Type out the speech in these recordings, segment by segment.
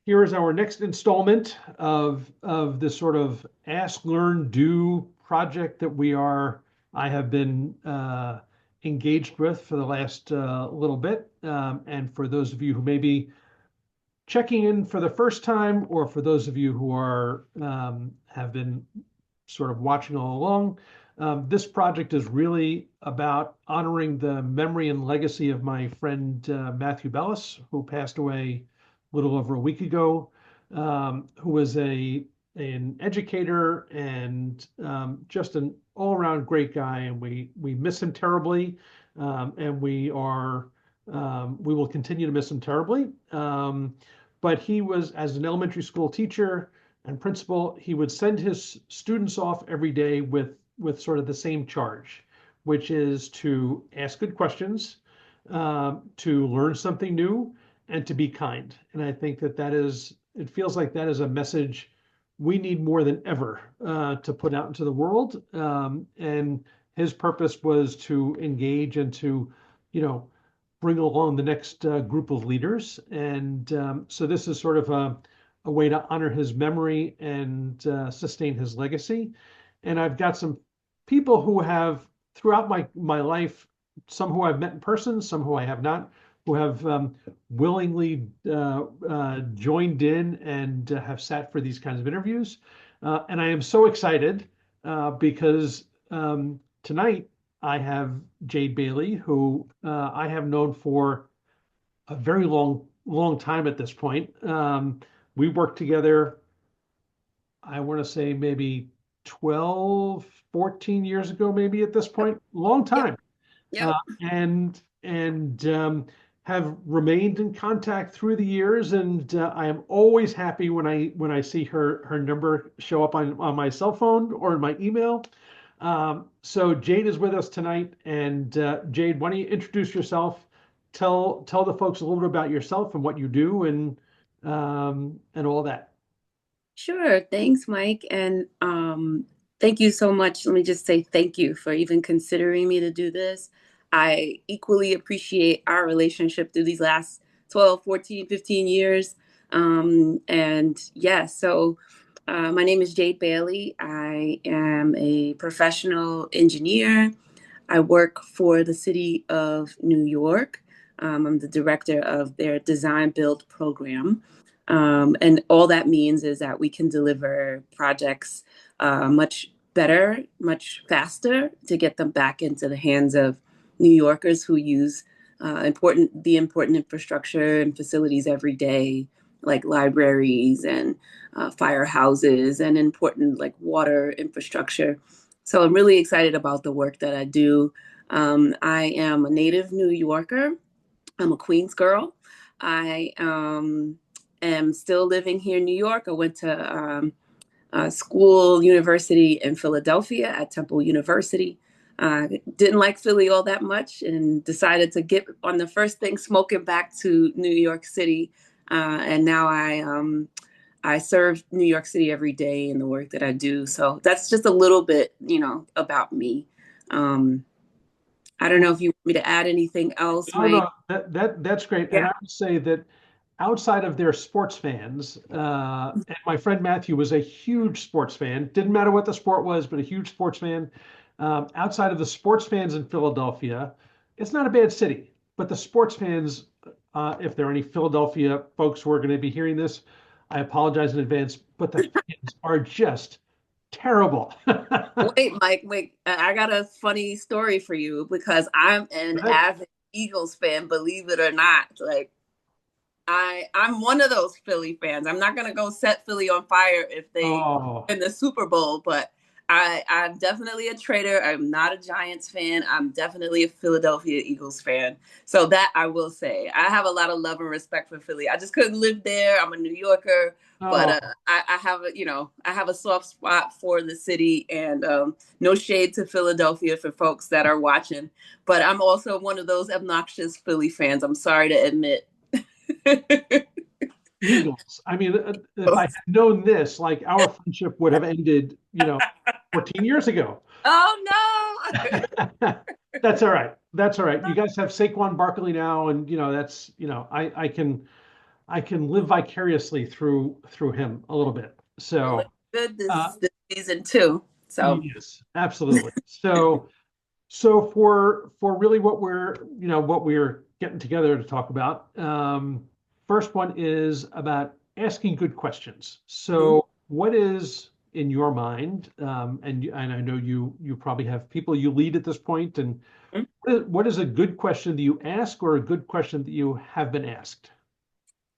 Here is our next installment of this sort of ask, learn, do project that I have been engaged with for the last little bit. And for those of you who may be checking in for the first time, or for those of you who have been sort of watching all along, this project is really about honoring the memory and legacy of my friend Matthew Bellis, who passed away a little over a week ago, who was an educator and just an all-around great guy, and we miss him terribly, and we will continue to miss him terribly. But he was, as an elementary school teacher and principal, he would send his students off every day with sort of the same charge, which is to ask good questions, to learn something new, and to be kind. And I think it feels like that is a message we need more than ever to put out into the world. And his purpose was to engage and to, you know, bring along the next group of leaders. And so this is sort of a way to honor his memory and sustain his legacy. And I've got some people who have, throughout my life, some who I've met in person, some who I have not, who have willingly joined in and have sat for these kinds of interviews. And I am so excited because tonight I have Jade Bailey, who I have known for a very long time at this point. We worked together, I want to say maybe 12, 14 years ago, maybe at this point, long Yep. time. Yep. uh, and have remained in contact through the years. And I am always happy when I see her number show up on my cell phone or in my email. So Jade is with us tonight, and Jade, why don't you introduce yourself? Tell the folks a little bit about yourself and what you do, and all that. Sure. Thanks, Mike. And thank you so much. Let me just say thank you for even considering me to do this. I equally appreciate our relationship through these last 12, 14, 15 years. And yeah, so my name is Jade Bailey. I am a professional engineer. I work for the city of New York. I'm the director of their design build program. And all that means is that we can deliver projects much better, much faster to get them back into the hands of New Yorkers who use important infrastructure and facilities every day, like libraries and firehouses and important like water infrastructure. So I'm really excited about the work that I do. I am a native New Yorker. I'm a Queens girl. I am still living here in New York. I went to university in Philadelphia at Temple University. Didn't like Philly all that much and decided to get on the first thing smoking back to New York City. And now I serve New York City every day in the work that I do. So that's just a little bit, about me. Um, I don't know if you want me to add anything else, No, Mike. no, that's great. And Yeah. I would say that outside of their sports fans, and my friend Matthew was a huge sports fan. Didn't matter what the sport was, but a huge sports fan. Outside of the sports fans in Philadelphia, it's not a bad city. But the sports fans, if there are any Philadelphia folks who are going to be hearing this, I apologize in advance. But the fans are just terrible. Wait, Mike, wait. I got a funny story for you because I'm an avid Eagles fan, believe it or not. Like I'm one of those Philly fans. I'm not gonna go set Philly on fire if they Oh, win the Super Bowl, but I'm definitely a traitor. I'm not a Giants fan. I'm definitely a Philadelphia Eagles fan. So that I will say, I have a lot of love and respect for Philly. I just couldn't live there. I'm a New Yorker, but oh. I have I have a soft spot for the city, and no shade to Philadelphia for folks that are watching, but I'm also one of those obnoxious Philly fans. I'm sorry to admit. Eagles. I mean, if I had known this, like our friendship would have ended, 14 years ago. Oh no. That's all right. That's all right. You guys have Saquon Barkley now, and that's I can live vicariously through him a little bit. We're looking So good uh, this season too. So yes, absolutely. So for really what we're getting together to talk about. First one is about asking good questions. mhm. So what is in your mind, and I know you probably have people you lead at this point, and what is a good question that you ask or a good question that you have been asked?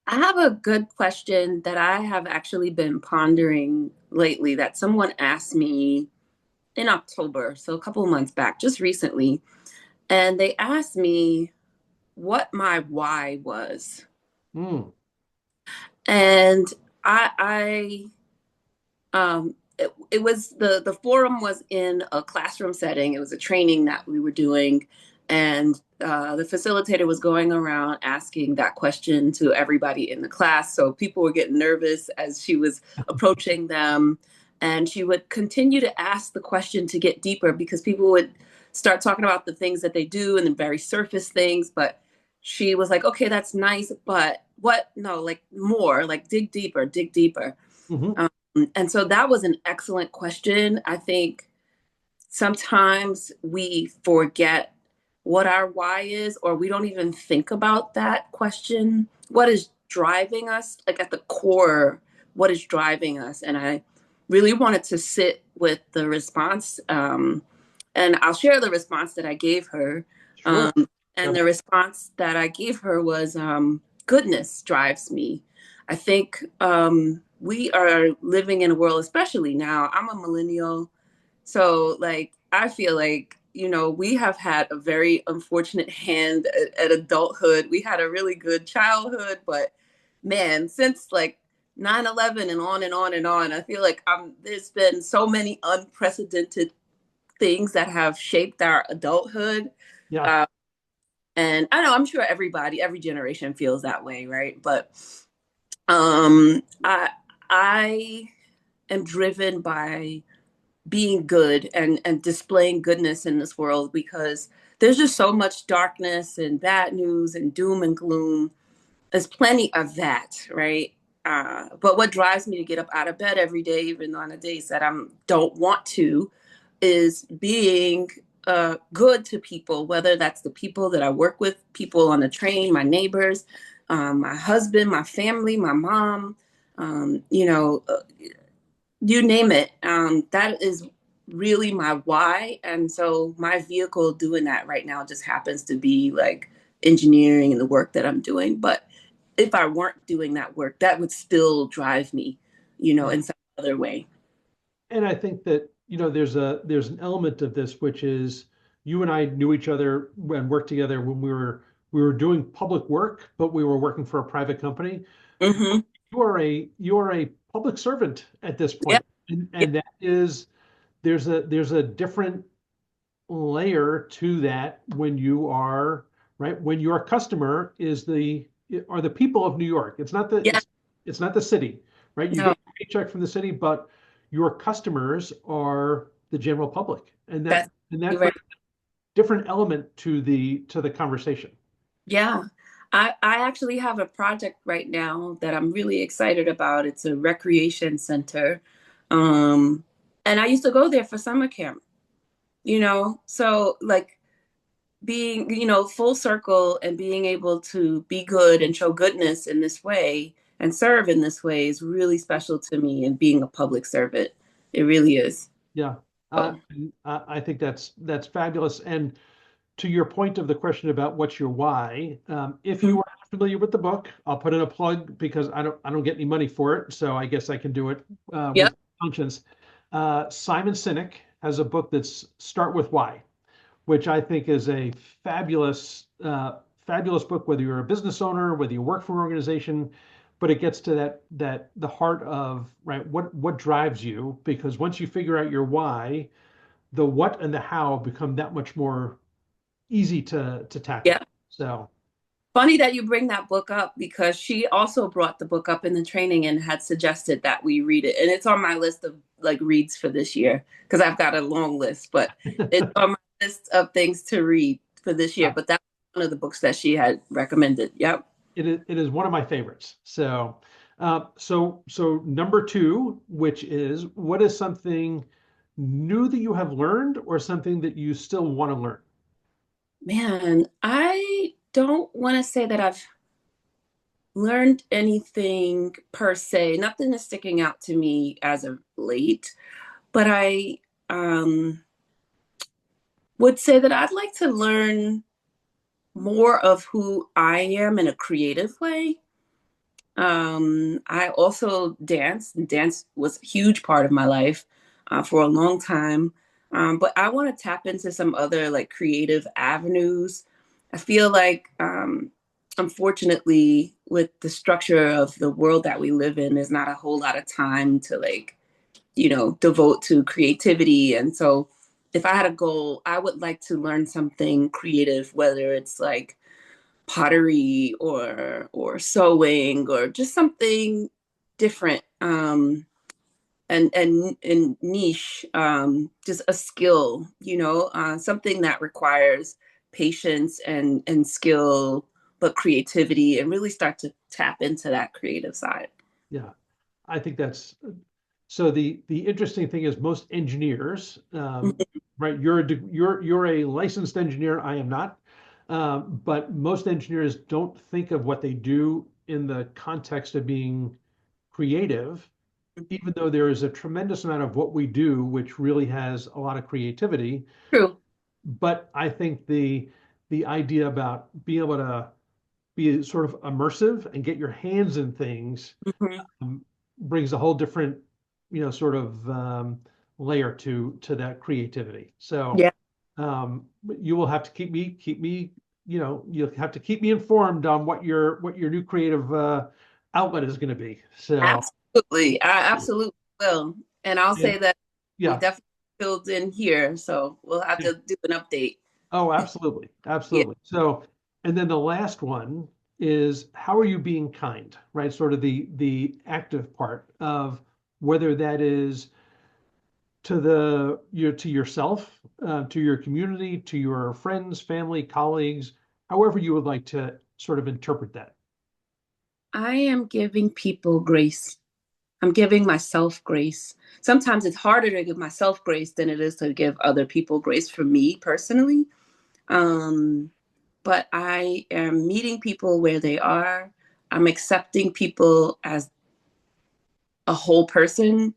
I have a good question that I have actually been pondering lately that someone asked me in October, so a couple of months back, just recently. And they asked me what my why was. Hmm. And it was the forum was in a classroom setting. It was a training that we were doing, and the facilitator was going around asking that question to everybody in the class. So people were getting nervous as she was approaching them, and she would continue to ask the question to get deeper because people would start talking about the things that they do and the very surface things, but she was like, okay, that's nice, but what? No, like more, like dig deeper, dig deeper. Hmm. Um, and so that was an excellent question. I think sometimes we forget what our why is, or we don't even think about that question. What is driving us? Like at the core, what is driving us? And I really wanted to sit with the response. And I'll share the response that I gave her. Sure. Um, and Yeah. the response that I gave her was goodness drives me. I think we are living in a world, especially now. I'm a millennial. So, like, I feel like, we have had a very unfortunate hand at adulthood. We had a really good childhood, but man, since like 9/11 and on and on and on, I feel like there's been so many unprecedented things that have shaped our adulthood. Yeah. Uh, and I know I'm sure every generation feels that way, right? But I am driven by being good and displaying goodness in this world because there's just so much darkness and bad news and doom and gloom. There's plenty of that, right? But what drives me to get up out of bed every day, even on the days that I don't want to, is being good to people, whether that's the people that I work with, people on the train, my neighbors, my husband, my family, my mom, um, you know, uh, you name it. That is really my why. And so my vehicle doing that right now just happens to be like engineering and the work that I'm doing. But if I weren't doing that work, that would still drive me, Yeah. in some other way. And I think that, there's an element of this, which is you and I knew each other and worked together when we were doing public work, but we were working for a private company. Mm-hmm. You are a public servant at this Yep. point. And, Yep. and that is there's a different layer to that when you are right when your customer are the people of New York. It's not the Yeah. it's not the city, right? You No, get your paycheck from the city, but your customers are the general public, and that that's and that right. brings a different element to the conversation. Yeah. I actually have a project right now that I'm really excited about. It's a recreation center. Um, and I used to go there for summer camp. So like being, full circle and being able to be good and show goodness in this way and serve in this way is really special to me, and being a public servant. It really is. Yeah, So, I think that's fabulous. And to your point of the question about what's your why, if you mhm. are not familiar with the book, I'll put in a plug because I don't get any money for it, so I guess I can do it Yep. with conscience. Simon Sinek has a book that's Start with Why, which I think is a fabulous book, whether you're a business owner, whether you work for an organization, but it gets to that the heart of right what drives you, because once you figure out your why, the what and the how become that much more easy to tackle. Yeah. So Funny that you bring that book up because she also brought the book up in the training and had suggested that we read it. And it's on my list of like reads for this year because I've got a long list, but it's on my list of things to read. for this year, Yeah, but that's one of the books that she had recommended. Yep. it is one of my favorites. So, so number two, which is what is something new that you have learned or something that you still want to learn? Man, I don't want to say that I've learned anything per se. Nothing is sticking out to me as of late, but I um, would say that I'd like to learn more of who I am in a creative way. I also dance. Dance was a huge part of my life for a long time. But I want to tap into some other like creative avenues. I feel like, unfortunately, with the structure of the world that we live in, there's not a whole lot of time to like, devote to creativity. And so if I had a goal, I would like to learn something creative, whether it's like pottery or sewing or just something different, and niche, just a skill, something that requires patience and skill, but creativity, and really start to tap into that creative side. Yeah, I think that's so. The interesting thing is most engineers, right? You're a licensed engineer. I am not, but most engineers don't think of what they do in the context of being creative, even though there is a tremendous amount of what we do which really has a lot of creativity. True. But I think the idea about being able to be sort of immersive and get your hands in things Hmm. um, brings a whole different, sort of layer to that creativity. So Yeah, you will have to keep me, you'll have to keep me informed on what your new creative outlet is going to be. So absolutely. I absolutely will. And I'll yeah, say that we yeah, definitely filled in here, so we'll have yeah. to do an update. Oh, absolutely, Yeah. absolutely. So, and then the last one is how are you being kind, right? Sort of the active part of whether that is to yourself, to your community, to your friends, family, colleagues, however you would like to sort of interpret that. I am giving people grace. I'm giving myself grace. Sometimes it's harder to give myself grace than it is to give other people grace for me personally. Um, but I am meeting people where they are. I'm accepting people as a whole person,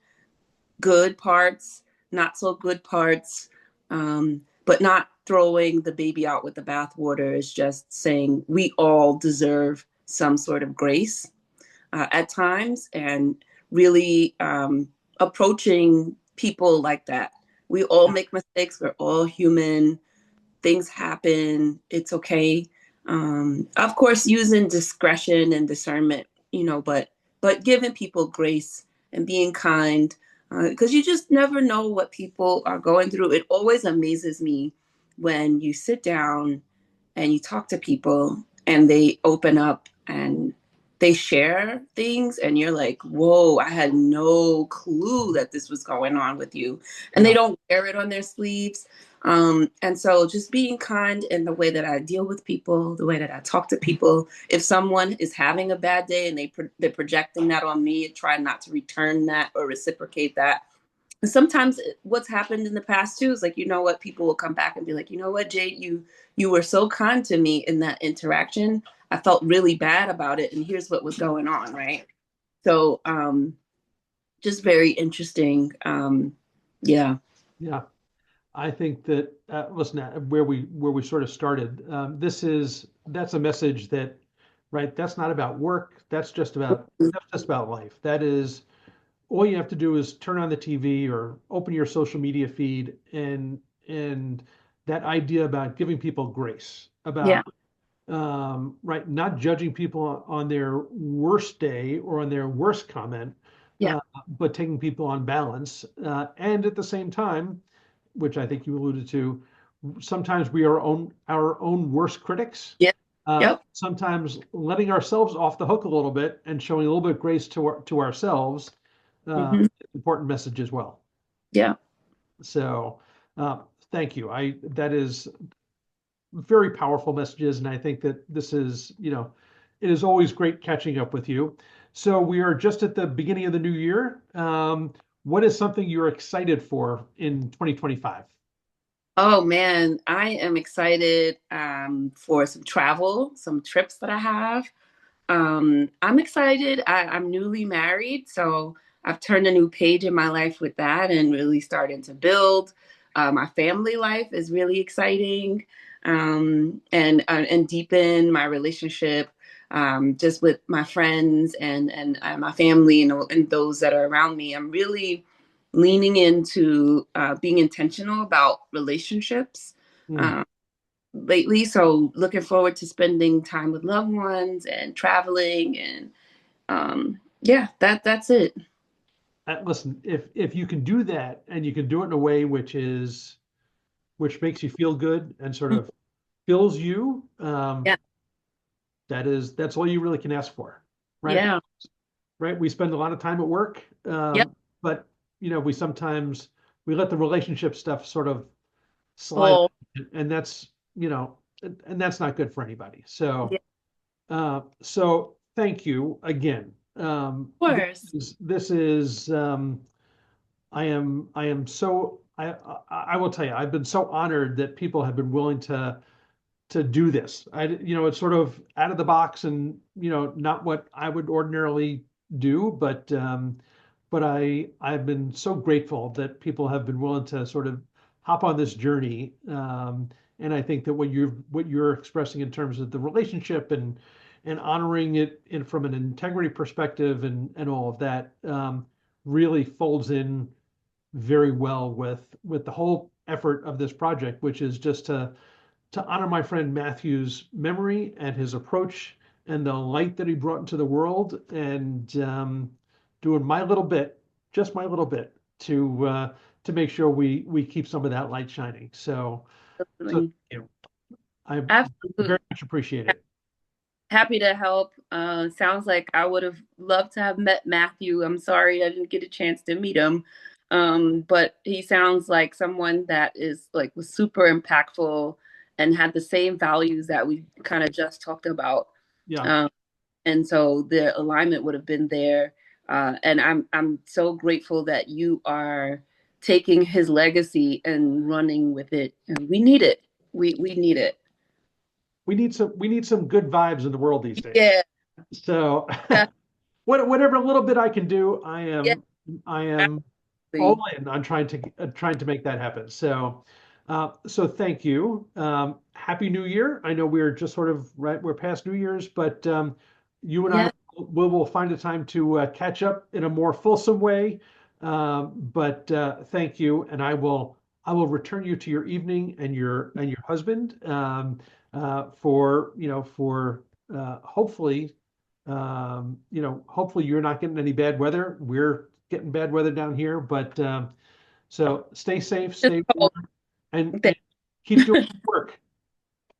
good parts, not so good parts, but not throwing the baby out with the bathwater. Is just saying we all deserve some sort of grace at times, and really approaching people like that. We all Yeah, make mistakes. We're all human. Things happen. It's okay. Of course, using discretion and discernment, but giving people grace and being kind, because you just never know what people are going through. It always amazes me when you sit down and you talk to people and they open up and they share things, and you're like, whoa, I had no clue that this was going on with you. And they yeah, don't wear it on their sleeves. And so just being kind in the way that I deal with people, the way that I talk to people. If someone is having a bad day and they're projecting that on me, try not to return that or reciprocate that. And sometimes what's happened in the past too is like, what, people will come back and be like, what, Jade, you were so kind to me in that interaction. I felt really bad about it, and here's what was going on, right? So just very interesting. Yeah. yeah. I think that listen, where we sort of started. That's a message that, right? That's not about work. That's just about life. That is all you have to do is turn on the TV or open your social media feed and that idea about giving people grace, Yeah. about right, not judging people on their worst day or on their worst comment, Yeah. but taking people on balance, and at the same time, which I think you alluded to, sometimes we are our own worst critics. Yeah. Yep. Sometimes letting ourselves off the hook a little bit and showing a little bit of grace to ourselves, Hmm. important message as well. Yeah. So, thank you. That is very powerful messages. And I think that this is, it is always great catching up with you. So we are just at the beginning of the new year. What is something you're excited for in 2025? Oh man, I am excited for some travel, some trips that I have. I'm excited. I'm newly married, so I've turned a new page in my life with that and really starting to build. My family life is really exciting, and deepen my relationship just with my friends and my family and those that are around me. I'm really leaning into being intentional about relationships. Hmm. Um, Lately. So looking forward to spending time with loved ones and traveling and yeah, that's it. Listen, if you can do that and you can do it in a way which makes you feel good and sort of fills you, Yeah. that's all you really can ask for, right? Yeah. Right? We spend a lot of time at work, Yep. but we sometimes we let the relationship stuff sort of slide, Full. and that's not good for anybody. Yeah. So, so thank you again. Of course. This is I am so I will tell you, I've been so honored that people have been willing to do this. It's sort of out of the box and, not what I would ordinarily do, but I've been so grateful that people have been willing to sort of hop on this journey. And I think that what you're expressing in terms of the relationship and honoring it from an integrity perspective and all of that, really folds in very well with the whole effort of this project, which is just to honor my friend Matthew's memory and his approach and the light that he brought into the world, and doing my little bit, just my little bit, to make sure we keep some of that light shining. So Absolutely. thank you. I very Absolutely. much appreciate it. Happy to help. Sounds like I would have loved to have met Matthew. I'm sorry I didn't get a chance to meet him. But he sounds like someone that is like was super impactful and had the same values that we kind of just talked about. Yeah, Um, and so the alignment would have been there. And I'm so grateful that you are taking his legacy and running with it. And we need it. We need it. we need some good vibes in the world these days. Yeah, So whatever little bit I can do, yeah, I am all absolutely. in on trying to make that happen. So thank you. Happy New Year. I know we're just sort of right, we're past New Year's, but you and I Yeah, will find a time to catch up in a more fulsome way. But thank you, and I will return you to your evening and your husband, for hopefully you're not getting any bad weather. We're getting bad weather down here, but so stay safe, just stay warm, called. and keep doing the work.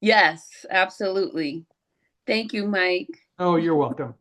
Yes, absolutely. Thank you, Mike. Oh, you're welcome.